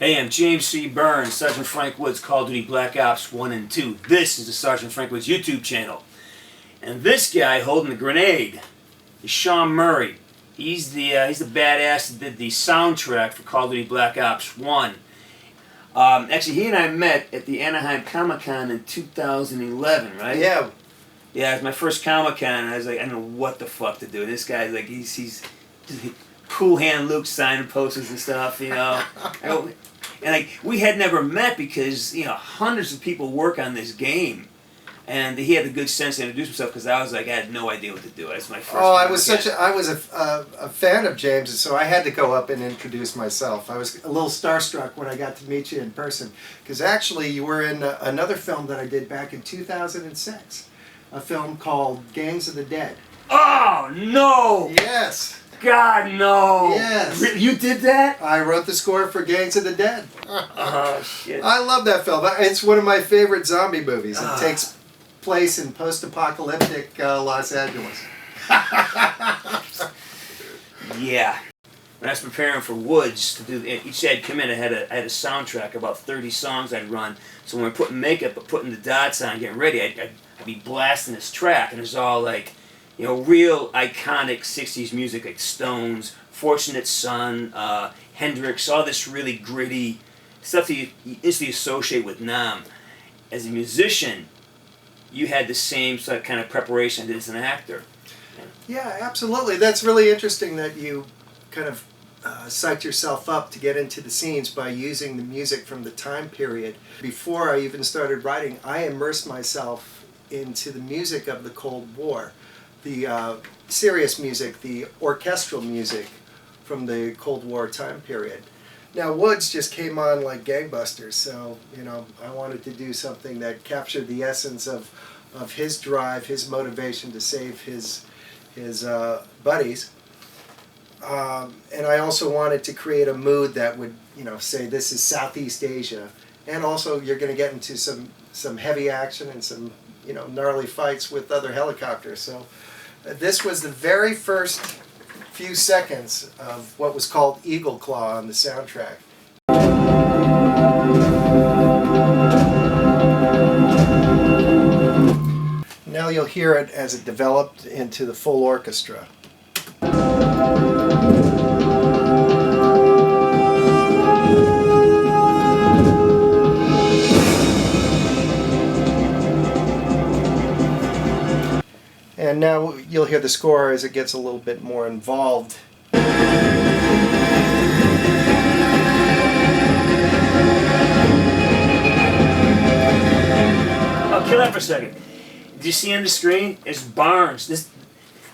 Hey, I'm James C. Burns, Sergeant Frank Woods, Call of Duty Black Ops 1 and 2. This is the Sergeant Frank Woods YouTube channel. And this guy holding the grenade is Sean Murray. He's the badass that did the soundtrack for Call of Duty Black Ops 1. Actually, he and I met at the Anaheim Comic-Con in 2011, right? Yeah. Yeah, it was my first Comic-Con, and I was like, I don't know what the fuck to do. This guy's like, he's just Cool Hand Luke signing posters and stuff, you know. And like, we had never met because, you know, hundreds of people work on this game. And he had the good sense to introduce himself because I was like, I had no idea what to do. That's my first. Oh, I was a fan of James, and so I had to go up and introduce myself. I was a little starstruck when I got to meet you in person because actually you were in another film that I did back in 2006, a film called Gangs of the Dead. Oh no! Yes. God no! Yes. You did that? I wrote the score for Gangs of the Dead. Oh shit! I love that film. It's one of my favorite zombie movies. It takes place in post-apocalyptic Los Angeles. Yeah. When I was preparing for Woods to do, each day I'd come in, I had a soundtrack, about 30 songs I'd run. So when we're putting makeup, but putting the dots on, getting ready, I'd be blasting this track, and it's all like, you know, real iconic 60s music, like Stones, Fortunate Son, Hendrix, all this really gritty stuff that you instantly associate with Nam. As a musician, you had the same sort of kind of preparation as an actor. Yeah, absolutely. That's really interesting that you kind of psyched yourself up to get into the scenes by using the music from the time period. Before I even started writing, I immersed myself into the music of the Cold War. The serious music, the orchestral music from the Cold War time period. Now, Woods just came on like gangbusters, so, you know, I wanted to do something that captured the essence of his drive, his motivation to save his buddies. And I also wanted to create a mood that would, you know, say this is Southeast Asia. And also you're going to get into some heavy action and some, you know, gnarly fights with other helicopters. So this was the very first few seconds of what was called Eagle Claw on the soundtrack. Now you'll hear it as it developed into the full orchestra. And now you'll hear the score as it gets a little bit more involved. I'll kill that for a second. Do you see on the screen? It's Barnes.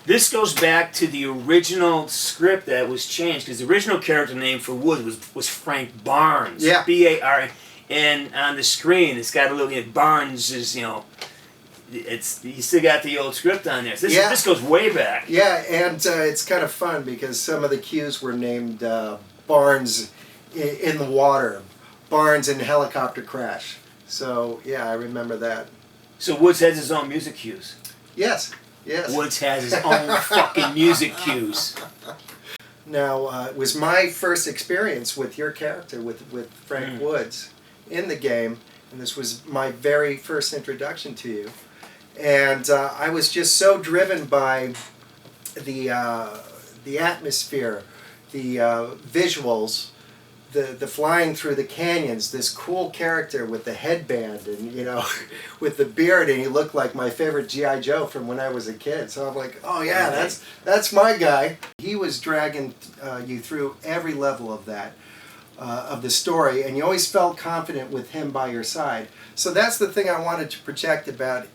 This goes back to the original script that was changed because the original character name for Woods was Frank Barnes. Yeah. B-A-R-N. And on the screen, it's got a little, you know, Barnes is, you know, you still got the old script on there. So this goes way back. Yeah, and it's kind of fun because some of the cues were named Barnes in the water, Barnes in helicopter crash. So yeah, I remember that. So Woods has his own music cues. Yes, yes. Woods has his own fucking music cues. Now, it was my first experience with your character, with Frank Woods, in the game, and this was my very first introduction to you. And I was just so driven by the atmosphere, the visuals, the flying through the canyons, this cool character with the headband and, you know, with the beard, and he looked like my favorite G.I. Joe from when I was a kid. So I'm like, oh yeah, that's my guy. He was dragging you through every level of that, of the story, and you always felt confident with him by your side. So that's the thing I wanted to project about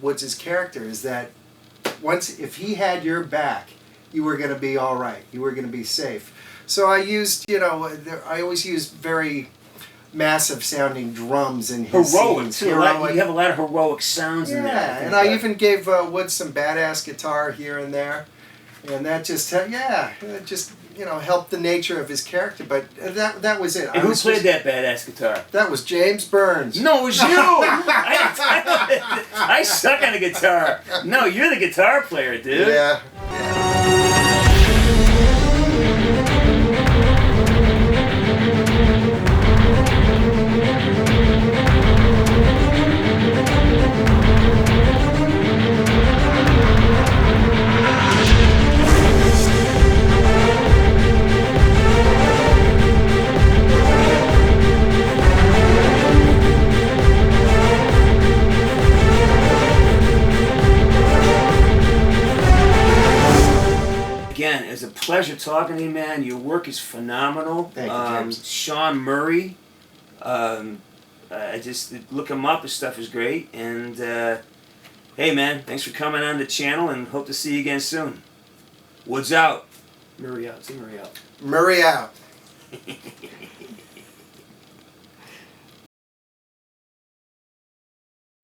Woods' character, is that if he had your back, you were going to be all right. You were going to be safe. So I used, you know, I always used very massive sounding drums in his heroic scenes. too. You have a lot of heroic sounds in there. Yeah, and I even gave Woods some badass guitar here and there, and that just it just, you know, helped the nature of his character. But that was it. And who played that badass guitar? That was James Burns. No, it was you. I suck on the guitar. No, you're the guitar player, dude. Yeah. it's a pleasure talking to you, man. Your work is phenomenal. Thank you, James. Sean Murray. I just look him up. His stuff is great. And hey, man, thanks for coming on the channel, and hope to see you again soon. Woods out. Murray out. See Murray out. Murray out.